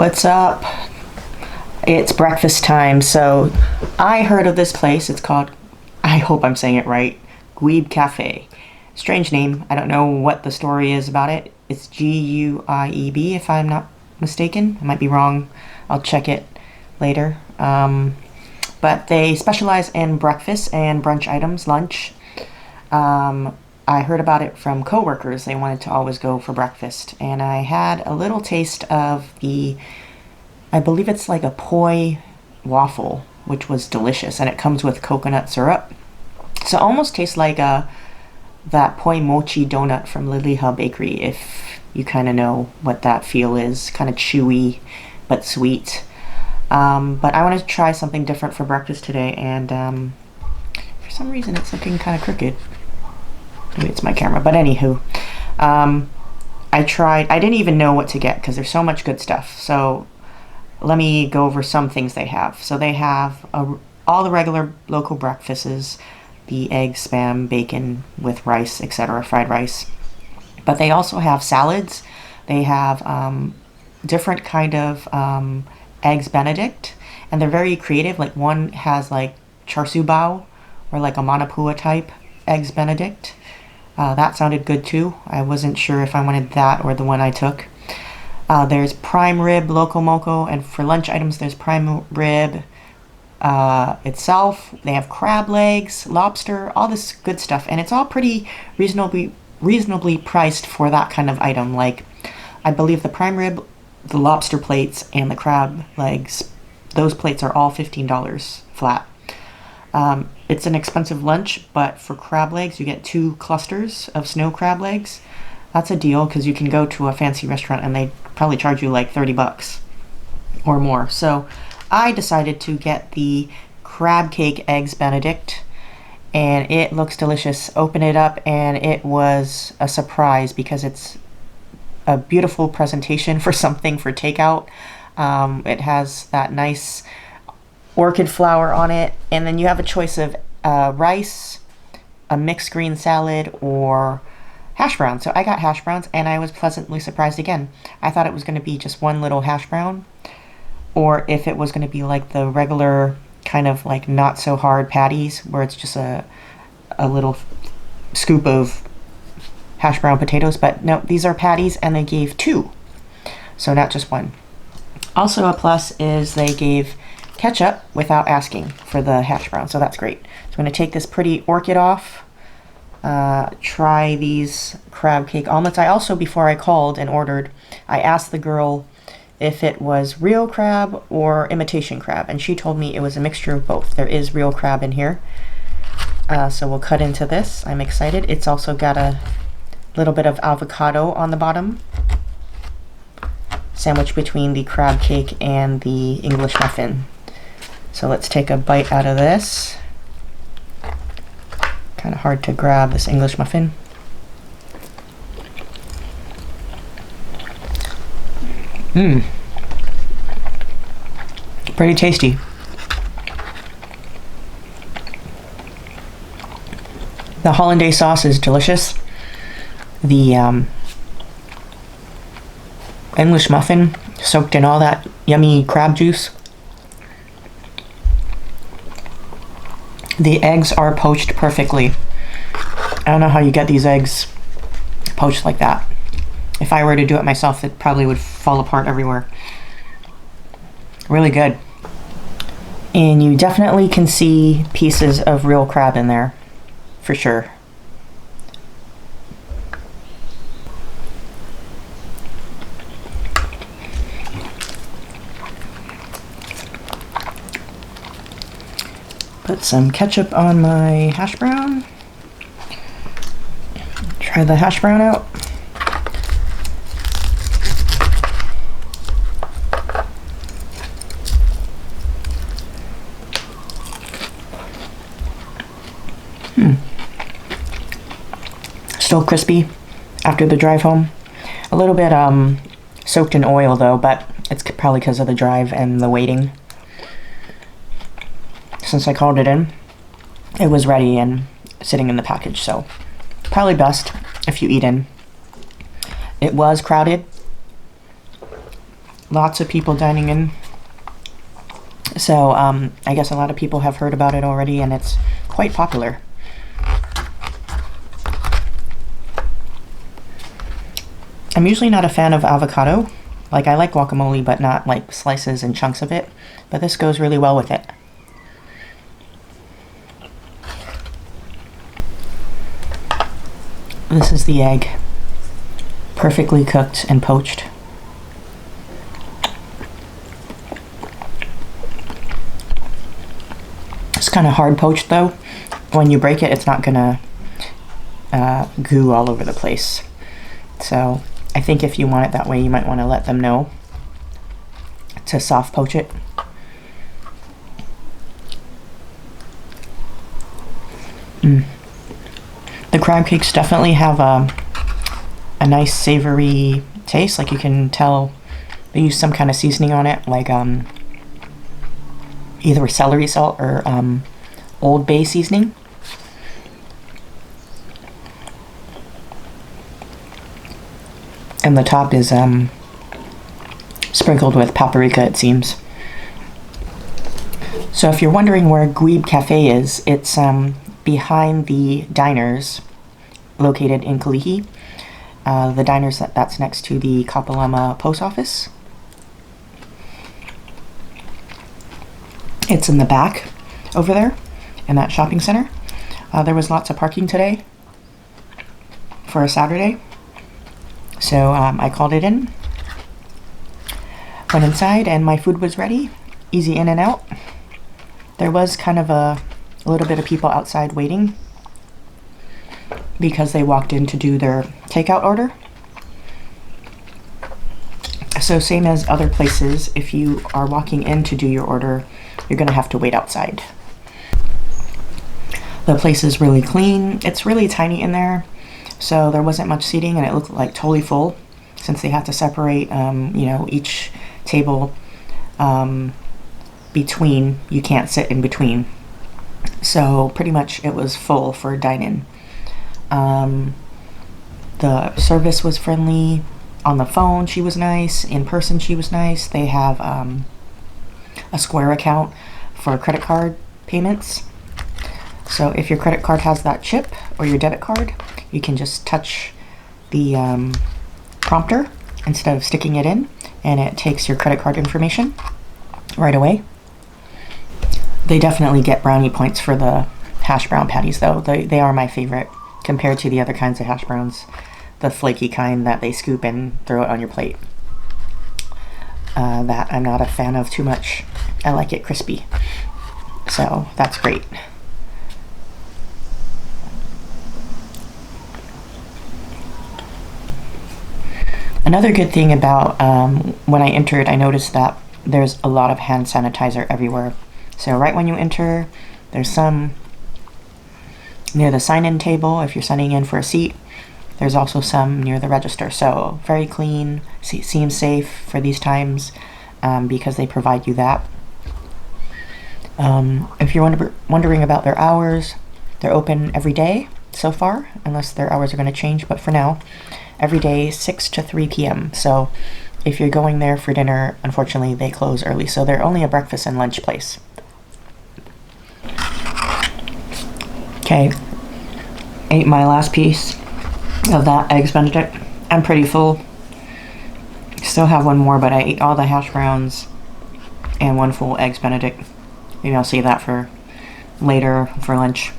What's up? It's breakfast time, so I heard of this place. It's called, I hope I'm saying it right, Guieb Cafe. Strange name. I don't know what the story is about it. It's Guieb, if I'm not mistaken. I might be wrong. I'll check it later. But they specialize in breakfast and brunch items, lunch. I heard about it from coworkers. They wanted to always go for breakfast. And I had a little taste of I believe it's like a poi waffle, which was delicious. And it comes with coconut syrup. So it almost tastes like that poi mochi donut from Kalihi Bakery, if you kind of know what that feel is. Kind of chewy, but sweet. But I wanted to try something different for breakfast today. And for some reason, it's looking kind of crooked. Maybe it's my camera, but anywho, I didn't even know what to get because there's so much good stuff. So let me go over some things they have. So they have all the regular local breakfasts, the eggs, spam, bacon with rice, etc., fried rice. But they also have salads. They have different kind of eggs Benedict, and they're very creative. Like one has like char siu bao, or like a manapua type eggs Benedict. That sounded good too. I wasn't sure if I wanted that or the one I took. There's prime rib, loco moco, and for lunch items there's prime rib itself. They have crab legs, lobster, all this good stuff, and it's all pretty reasonably priced for that kind of item. Like, I believe the prime rib, the lobster plates, and the crab legs, those plates are all $15 flat. It's an expensive lunch, but for crab legs, you get 2 clusters of snow crab legs. That's a deal because you can go to a fancy restaurant and they probably charge you like $30 or more. So I decided to get the crab cake eggs Benedict, and it looks delicious. Open it up and it was a surprise because it's a beautiful presentation for something for takeout. It has that nice orchid flower on it, and then you have a choice of rice, a mixed green salad, or hash brown. So I got hash browns, and I was pleasantly surprised again. I thought it was going to be just one little hash brown, or if it was going to be like the regular kind of like not so hard patties where it's just a little scoop of hash brown potatoes. But no, these are patties, and they gave 2, so not just one. Also a plus is they gave ketchup without asking for the hash brown, so that's great. So I'm going to take this pretty orchid off, try these crab cake omelets. I also, before I called and ordered, I asked the girl if it was real crab or imitation crab, and she told me it was a mixture of both. There is real crab in here. So we'll cut into this. I'm excited. It's also got a little bit of avocado on the bottom, sandwiched between the crab cake and the English muffin. So let's take a bite out of this. Kind of hard to grab this English muffin. Pretty tasty. The hollandaise sauce is delicious. The English muffin soaked in all that yummy crab juice. The eggs are poached perfectly. I don't know how you get these eggs poached like that. If I were to do it myself, it probably would fall apart everywhere. Really good. And you definitely can see pieces of real crab in there, for sure. Put some ketchup on my hash brown. Try the hash brown out. Still crispy after the drive home. A little bit soaked in oil though, but it's probably because of the drive and the waiting. Since I called it in, it was ready and sitting in the package, so probably best if you eat in. It was crowded. lots of people dining in. So I guess a lot of people have heard about it already, and it's quite popular. I'm usually not a fan of avocado. Like, I like guacamole, but not like slices and chunks of it. But this goes really well with it. This is the egg. Perfectly cooked and poached. It's kind of hard poached though. When you break it, it's not gonna goo all over the place. So I think if you want it that way, you might want to let them know to soft poach it. The crab cakes definitely have a nice savory taste. Like, you can tell they use some kind of seasoning on it, like either celery salt or Old Bay seasoning. And the top is sprinkled with paprika, it seems. So if you're wondering where Guieb Cafe is, it's behind the diners located in Kalihi. The diners that's next to the Kapalama Post Office. It's in the back over there in that shopping center. There was lots of parking today for a Saturday. So I called it in, went inside, and my food was ready. Easy in and out. There was kind of a little bit of people outside waiting because they walked in to do their takeout order. So same as other places, if you are walking in to do your order, you're gonna have to wait outside. The place is really clean. It's really tiny in there. So there wasn't much seating, and it looked like totally full since they had to separate, you know, each table between. You can't sit in between. So pretty much it was full for dine-in. The service was friendly. On the phone, she was nice. In person, she was nice. They have a Square account for credit card payments. So if your credit card has that chip or your debit card, you can just touch the prompter instead of sticking it in, and it takes your credit card information right away. They definitely get brownie points for the hash brown patties though. They are my favorite compared to the other kinds of hash browns, the flaky kind that they scoop and throw it on your plate. That I'm not a fan of too much. I like it crispy. So that's great. Another good thing about when I entered, I noticed that there's a lot of hand sanitizer everywhere. So right when you enter, there's some near the sign-in table if you're signing in for a seat. There's also some near the register. So very clean, seems safe for these times because they provide you that. If you're wondering about their hours, they're open every day so far, unless their hours are going to change, but for now, every day 6 to 3 p.m. So if you're going there for dinner, unfortunately they close early, so they're only a breakfast and lunch place. Okay, ate my last piece of that eggs Benedict. I'm pretty full. Still have one more, but I ate all the hash browns and one full eggs Benedict. Maybe I'll save that for later for lunch.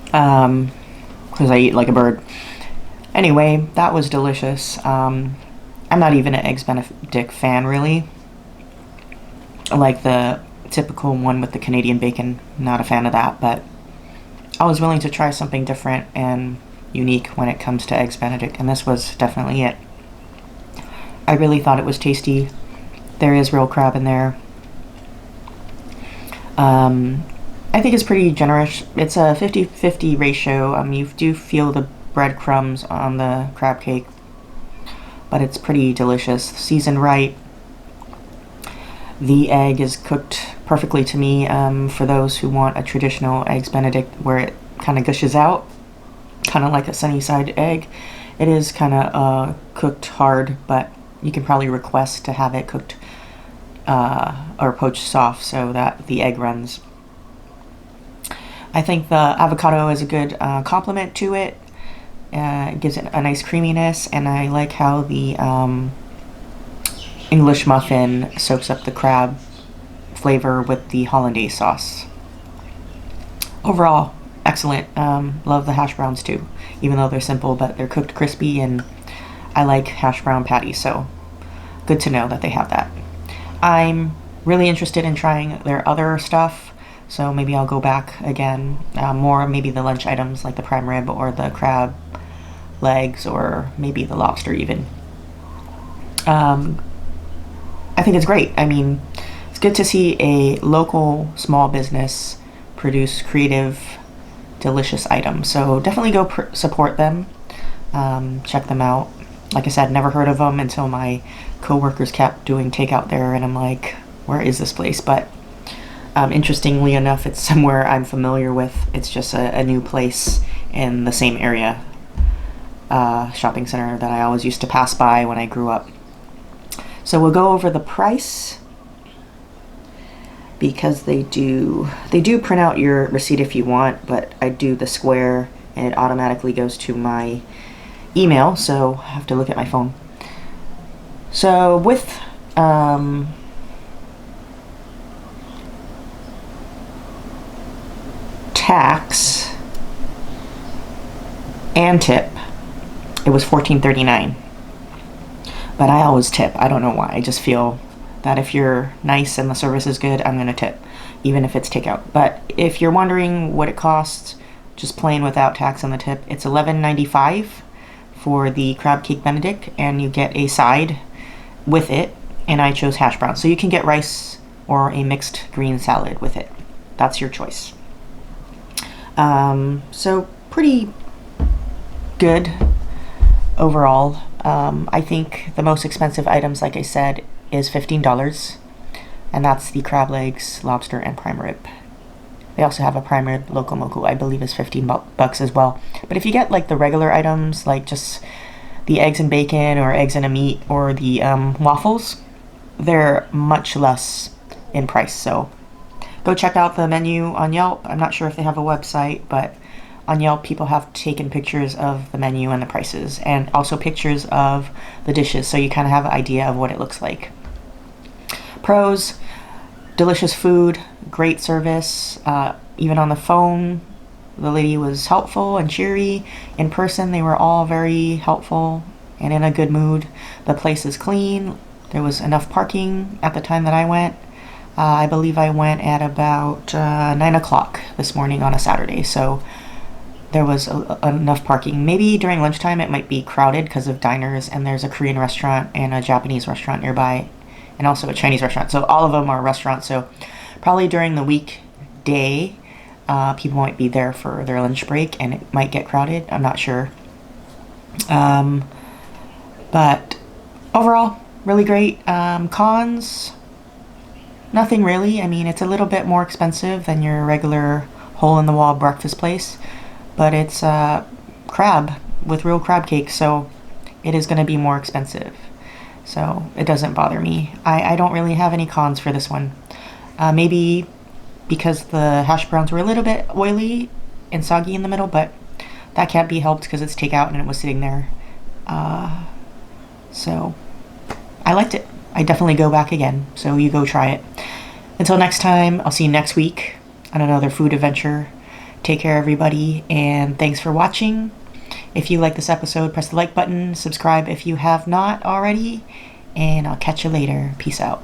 Because I eat like a bird. Anyway, that was delicious. I'm not even an eggs Benedict fan, really. Like the typical one with the Canadian bacon. Not a fan of that, but I was willing to try something different and unique when it comes to eggs Benedict, and this was definitely it. I really thought it was tasty. There is real crab in there. I think it's pretty generous. It's a 50-50 ratio. You do feel the breadcrumbs on the crab cake, but it's pretty delicious. Seasoned right. The egg is cooked perfectly to me. For those who want a traditional eggs Benedict where it kind of gushes out, kind of like a sunny side egg, it is kind of cooked hard, but you can probably request to have it cooked or poached soft so that the egg runs. I think the avocado is a good complement to it. It gives it a nice creaminess, and I like how the English muffin soaks up the crab flavor with the hollandaise sauce. Overall, excellent. Love the hash browns too, even though they're simple, but they're cooked crispy, and I like hash brown patties, so good to know that they have that. I'm really interested in trying their other stuff, so maybe I'll go back again. More maybe the lunch items like the prime rib or the crab legs or maybe the lobster even. I think it's great. I mean, it's good to see a local small business produce creative, delicious items. So definitely go support them. Check them out. Like I said, never heard of them until my coworkers kept doing takeout there, and I'm like, where is this place? But interestingly enough, it's somewhere I'm familiar with. It's just a new place in the same area, shopping center that I always used to pass by when I grew up. So we'll go over the price, because they do print out your receipt if you want, but I do the square and it automatically goes to my email, so I have to look at my phone. So with tax and tip, it was $14.39. But I always tip. I don't know why. I just feel that if you're nice and the service is good, I'm gonna tip, even if it's takeout. But if you're wondering what it costs, just plain without tax on the tip, it's $11.95 for the crab cake Benedict, and you get a side with it, and I chose hash browns. So you can get rice or a mixed green salad with it. That's your choice. So pretty good overall. I think the most expensive items, like I said, is $15, and that's the crab legs, lobster, and prime rib. They also have a prime rib loco moco, I believe is $15 as well. But if you get like the regular items, like just the eggs and bacon or eggs and a meat or the waffles, they're much less in price. So go check out the menu on Yelp. I'm not sure if they have a website, but on Yelp, people have taken pictures of the menu and the prices, and also pictures of the dishes, so you kind of have an idea of what it looks like. Pros: delicious food, great service, even on the phone, the lady was helpful and cheery. In person, they were all very helpful and in a good mood. The place is clean. There was enough parking at the time that I went. I believe I went at about 9 o'clock this morning on a Saturday, so there was enough parking. Maybe during lunchtime it might be crowded because of diners, and there's a Korean restaurant and a Japanese restaurant nearby, and also a Chinese restaurant. So all of them are restaurants, so probably during the weekday, people might be there for their lunch break, and it might get crowded. I'm not sure. But overall, really great. Cons, nothing really. I mean, it's a little bit more expensive than your regular hole-in-the-wall breakfast place, but it's crab with real crab cake, so it is going to be more expensive. So it doesn't bother me. I don't really have any cons for this one. Maybe because the hash browns were a little bit oily and soggy in the middle, but that can't be helped because it's takeout and it was sitting there. So I liked it. I definitely go back again, so you go try it. Until next time, I'll see you next week on another food adventure. Take care, everybody, and thanks for watching. If you like this episode, press the like button, subscribe if you have not already, and I'll catch you later. Peace out.